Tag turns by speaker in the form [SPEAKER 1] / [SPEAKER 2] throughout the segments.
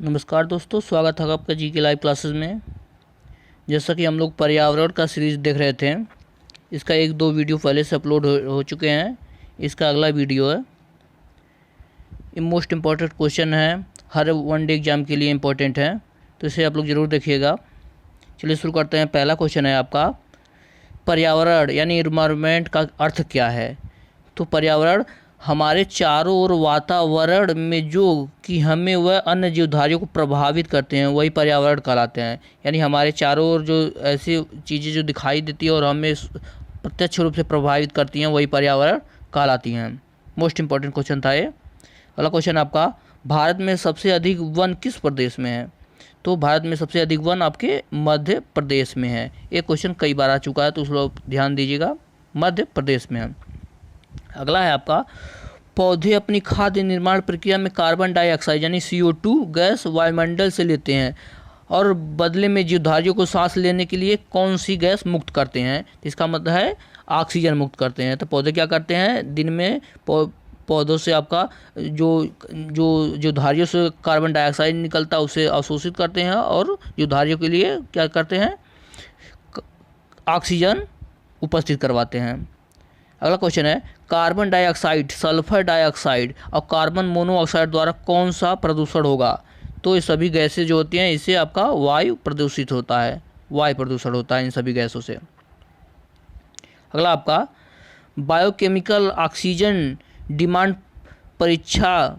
[SPEAKER 1] नमस्कार दोस्तों, स्वागत है आपका जी के लाइव क्लासेस में। जैसा कि हम लोग पर्यावरण का सीरीज़ देख रहे थे, इसका एक दो वीडियो पहले से अपलोड हो चुके हैं। इसका अगला वीडियो है। ये मोस्ट इम्पॉर्टेंट क्वेश्चन है, हर वन डे एग्ज़ाम के लिए इम्पोर्टेंट है, तो इसे आप लोग ज़रूर देखिएगा। चलिए शुरू करते हैं। पहला क्वेश्चन है आपका, पर्यावरण यानी इन्वायरमेंट का अर्थ क्या है। तो पर्यावरण हमारे चारों ओर वातावरण में जो कि हमें वह अन्य जीवधारियों को प्रभावित करते हैं, वही पर्यावरण कहलाते हैं। यानी हमारे चारों ओर जो ऐसी चीज़ें जो दिखाई देती है और हमें प्रत्यक्ष रूप से प्रभावित करती हैं, वही पर्यावरण कहलाती हैं। मोस्ट इम्पॉर्टेंट क्वेश्चन था ये। अगला क्वेश्चन आपका, भारत में सबसे अधिक वन किस प्रदेश में है। तो भारत में सबसे अधिक वन आपके मध्य प्रदेश में है। ये क्वेश्चन कई बार आ चुका है, तो उसको ध्यान दीजिएगा, मध्य प्रदेश में है। अगला है आपका, पौधे अपनी खाद्य निर्माण प्रक्रिया में कार्बन डाइऑक्साइड यानी CO2 गैस वायुमंडल से लेते हैं और बदले में जीवधारियों को सांस लेने के लिए कौन सी गैस मुक्त करते हैं। इसका मतलब है ऑक्सीजन मुक्त करते हैं। तो पौधे क्या करते हैं, दिन में पौधों से आपका जो जीवधारियों से कार्बन डाइऑक्साइड निकलता है उसे अवशोषित करते हैं और जीवधारियों के लिए क्या करते हैं, ऑक्सीजन उपस्थित करवाते हैं। अगला क्वेश्चन है, कार्बन डाइऑक्साइड, सल्फर डाइऑक्साइड और कार्बन मोनोऑक्साइड द्वारा कौन सा प्रदूषण होगा। तो ये सभी गैसें जो होती हैं, इससे आपका वायु प्रदूषित होता है, वायु प्रदूषण होता है इन सभी गैसों से। अगला आपका, बायोकेमिकल ऑक्सीजन डिमांड परीक्षा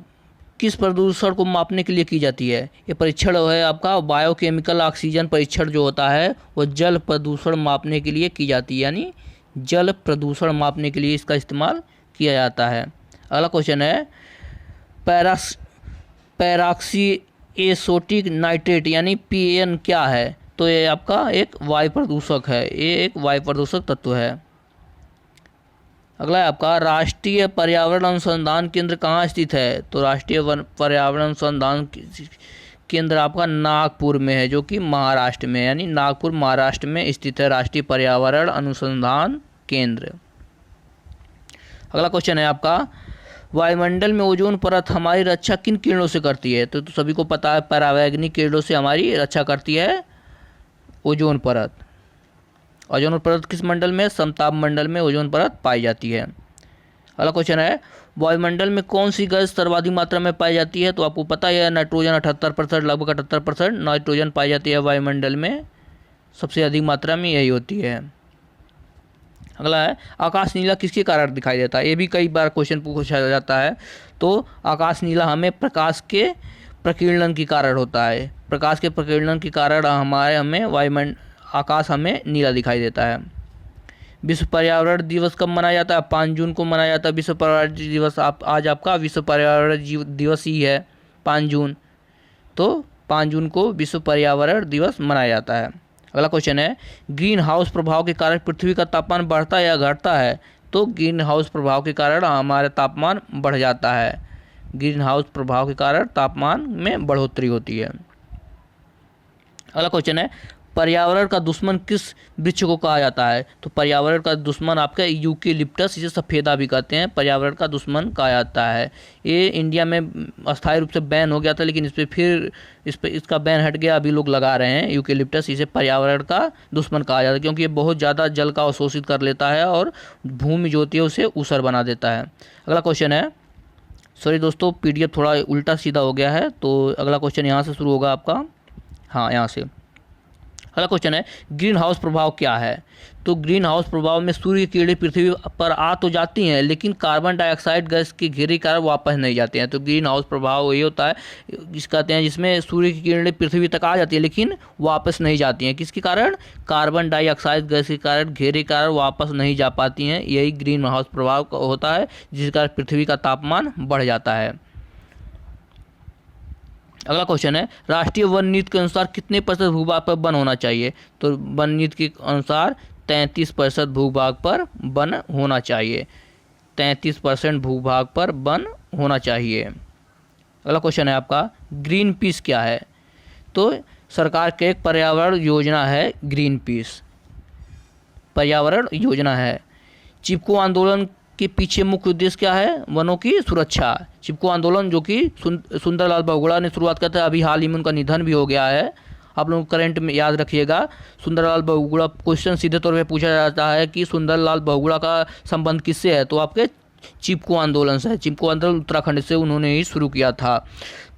[SPEAKER 1] किस प्रदूषण को मापने के लिए की जाती है। ये परीक्षण है आपका बायोकेमिकल ऑक्सीजन परीक्षण जो होता है, वो जल प्रदूषण मापने के लिए की जाती है, यानी जल प्रदूषण मापने के लिए इसका इस्तेमाल किया जाता है। अगला क्वेश्चन है, पैराक्सी एसोटिक नाइट्रेट यानी PAN क्या है। तो ये आपका एक वायु प्रदूषक है, ये एक वायु प्रदूषक तत्व है। अगला है आपका, राष्ट्रीय पर्यावरण अनुसंधान केंद्र कहाँ स्थित है। तो राष्ट्रीय पर्यावरण अनुसंधान केंद्र आपका नागपुर में है, जो कि महाराष्ट्र में, यानी नागपुर महाराष्ट्र में स्थित है राष्ट्रीय पर्यावरण अनुसंधान केंद्र। अगला क्वेश्चन है आपका, वायुमंडल में ओजोन परत हमारी रक्षा किन किरणों से करती है। तो सभी को पता है, परावैंगनिक किरणों से हमारी रक्षा करती है ओजोन परत। ओजोन परत किस मंडल में, समताप मंडल में ओजोन परत पाई जाती है। अगला क्वेश्चन है, वायुमंडल में कौन सी गैस सर्वाधिक मात्रा में पाई जाती है। तो आपको पता है, नाइट्रोजन 78%, लगभग 78% नाइट्रोजन पाई जाती है वायुमंडल में, सबसे अधिक मात्रा में यही होती है। अगला है, आकाश नीला किसके कारण दिखाई देता है। ये भी कई बार क्वेश्चन पूछा जाता है। तो आकाश नीला हमें प्रकाश के प्रकीर्णन के कारण होता है। प्रकाश के प्रकीर्णन के कारण हमें आकाश हमें नीला दिखाई देता है। विश्व पर्यावरण दिवस कब मनाया जाता है। 5 जून को मनाया जाता है विश्व पर्यावरण दिवस। आज आपका विश्व पर्यावरण दिवस ही है 5 जून। तो 5 जून को विश्व पर्यावरण दिवस मनाया जाता है। अगला क्वेश्चन है, ग्रीन हाउस प्रभाव के कारण पृथ्वी का तापमान बढ़ता है या घटता है। तो ग्रीन हाउस प्रभाव के कारण हमारा तापमान बढ़ जाता है। ग्रीन हाउस प्रभाव के कारण तापमान में बढ़ोतरी होती है। अगला क्वेश्चन है, पर्यावरण का दुश्मन किस वृक्ष को कहा जाता है। तो पर्यावरण का दुश्मन आपका यूकेलिप्टस, इसे सफ़ेदा भी कहते हैं, पर्यावरण का दुश्मन कहा जाता है। ये इंडिया में अस्थायी रूप से बैन हो गया था, लेकिन इसका बैन हट गया, अभी लोग लगा रहे हैं यूकेलिप्टस। इसे पर्यावरण का दुश्मन कहा जाता है, क्योंकि ये बहुत ज़्यादा जल का अवशोषित कर लेता है और भूमि जो होती है उसे ऊसर बना देता है। अगला क्वेश्चन है, सॉरी दोस्तों, PDF थोड़ा उल्टा सीधा हो गया है, तो अगला क्वेश्चन यहाँ से शुरू होगा आपका, हाँ यहाँ से। अगला क्वेश्चन है, ग्रीन हाउस प्रभाव क्या है। तो ग्रीन हाउस प्रभाव में सूर्य की किरणें पृथ्वी पर आ तो जाती हैं, लेकिन कार्बन डाइऑक्साइड गैस के घेरे कारण वापस नहीं जाते हैं। तो ग्रीन हाउस प्रभाव ये होता है, कहते हैं, जिसमें सूर्य की किरणें पृथ्वी तक आ जाती है लेकिन वापस नहीं जाती हैं। किसके कारण, कार्बन डाइऑक्साइड गैस के कारण, घेरे कारण वापस नहीं जा पाती हैं। यही ग्रीन हाउस प्रभाव होता है, जिसके कारण पृथ्वी का तापमान बढ़ जाता है। अगला क्वेश्चन है, राष्ट्रीय वन नीति के अनुसार कितने % भूभाग पर वन होना चाहिए। तो वन नीति के अनुसार 33% भूभाग पर वन होना चाहिए। 33% भूभाग पर वन होना चाहिए। अगला क्वेश्चन है आपका, ग्रीन पीस क्या है। तो सरकार की एक पर्यावरण योजना है ग्रीन पीस, पर्यावरण योजना है। चिपको आंदोलन के पीछे मुख्य उद्देश्य क्या है? वनों की सुरक्षा। चिपको आंदोलन जो कि सुंदरलाल बहुगुणा ने शुरुआत किया था, अभी हाल ही में उनका निधन भी हो गया है। आप लोग करंट में याद रखिएगा, सुंदरलाल बहुगुणा क्वेश्चन सीधे तौर पे पूछा जाता है कि सुंदरलाल बहुगुणा का संबंध किससे है? तो आपके चिपको आंदोलन से है। चिपको आंदोलन उत्तराखंड से उन्होंने ही शुरू किया था।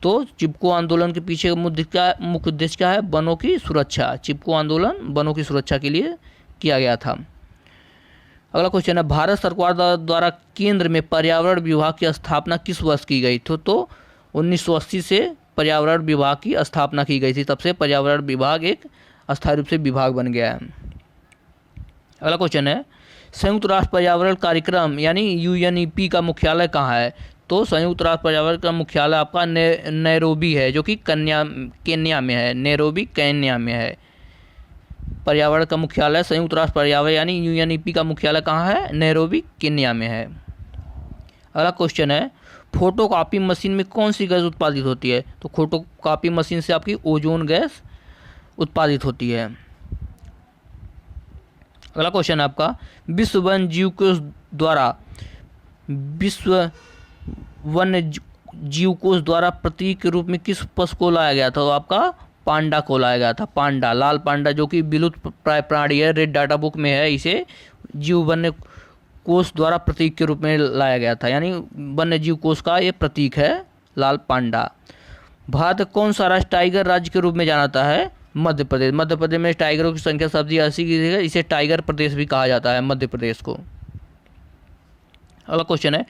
[SPEAKER 1] तो चिपको आंदोलन के पीछे मुख्य उद्देश्य क्या है? वनों की सुरक्षा। चिपको आंदोलन वनों की सुरक्षा के लिए किया गया था। अगला क्वेश्चन है, भारत सरकार द्वारा केंद्र में पर्यावरण विभाग की स्थापना किस वर्ष की गई? तो 1980 से पर्यावरण विभाग की स्थापना की गई थी, तब से पर्यावरण विभाग एक अस्थायी रूप से विभाग बन गया है। अगला क्वेश्चन है, संयुक्त राष्ट्र पर्यावरण कार्यक्रम यानी UNEP का मुख्यालय कहाँ है? तो संयुक्त राष्ट्र पर्यावरण का मुख्यालय आपका नैरोबी है, जो कि केन्या में है। नैरोबी केन्या में है। पर्यावरण का मुख्यालय संयुक्त राष्ट्र पर्यावरण यानी UNEP का मुख्यालय कहाँ है? नैरोबी केन्या में है। अगला क्वेश्चन है, फोटो कॉपी मशीन में कौन सी गैस उत्पादित होती है? तो फोटो कॉपी मशीन से आपकी ओजोन गैस उत्पादित होती है। अगला क्वेश्चन है आपका, विश्व वन जीवकोष द्वारा प्रतीक के रूप में किस पशु को लाया गया था? तो आपका पांडा को लाया गया था। पांडा, लाल पांडा, जो कि विलुप्त प्राय प्राणी है, रेड डाटा बुक में है। इसे जीव वन्य कोष द्वारा प्रतीक के रूप में लाया गया था, यानी वन्य जीव कोष का ये प्रतीक है लाल पांडा। भारत कौन सा राज्य टाइगर राज्य के रूप में जाना जाता है? मध्य प्रदेश। मध्य प्रदेश में टाइगरों की संख्या सबसे 80 की है, इसे टाइगर प्रदेश भी कहा जाता है मध्य प्रदेश को। अगला क्वेश्चन है,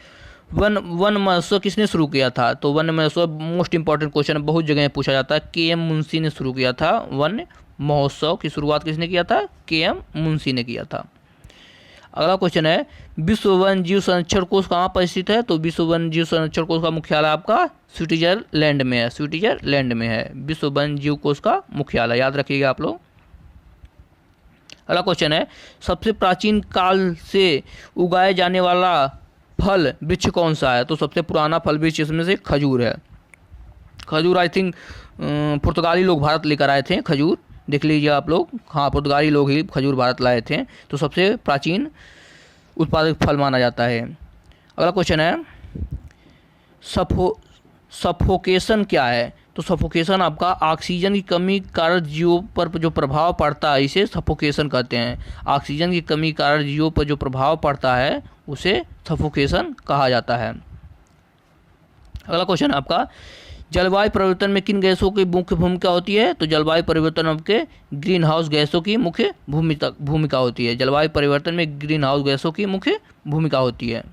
[SPEAKER 1] वन महोत्सव किसने शुरू किया था? तो वन महोत्सव मोस्ट इंपॉर्टेंट क्वेश्चन, बहुत जगह पूछा जाता है। KM मुंशी ने शुरू किया था। वन महोत्सव की शुरुआत किसने किया था? KM मुंशी ने किया था। अगला क्वेश्चन है, विश्व वन जीव संरक्षण कोष कहाँ पर स्थित है? तो विश्व वन जीव संरक्षण कोष का मुख्यालय आपका स्विट्जरलैंड में है। स्विट्जरलैंड में है विश्व वन जीव कोष का मुख्यालय, याद रखिएगा आप लोग। अगला क्वेश्चन है, सबसे प्राचीन काल से उगाए जाने वाला फल वृक्ष कौन सा है? तो सबसे पुराना फल वृक्ष इसमें से खजूर है। खजूर आई थिंक पुर्तगाली लोग भारत लेकर आए थे। खजूर देख लीजिए आप लोग, हाँ पुर्तगाली लोग ही खजूर भारत लाए थे। तो सबसे प्राचीन उत्पादक फल माना जाता है। अगला क्वेश्चन है, सफोकेशन क्या है? तो सफोकेशन आपका ऑक्सीजन की कमी कारण जीवों पर जो प्रभाव पड़ता है, इसे सफोकेशन कहते हैं। ऑक्सीजन की कमी कारण जीवों पर जो प्रभाव पड़ता है उसे सफोकेशन कहा जाता है। अगला क्वेश्चन है आपका, जलवायु परिवर्तन में किन गैसों की मुख्य भूमिका होती है? तो जलवायु परिवर्तन आपके ग्रीन हाउस गैसों की मुख्य भूमिका होती है। जलवायु परिवर्तन में ग्रीन हाउस गैसों की मुख्य भूमिका होती है।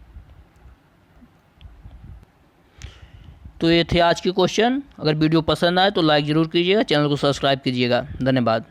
[SPEAKER 1] तो ये थे आज के क्वेश्चन। अगर वीडियो पसंद आए तो लाइक ज़रूर कीजिएगा, चैनल को सब्सक्राइब कीजिएगा। धन्यवाद।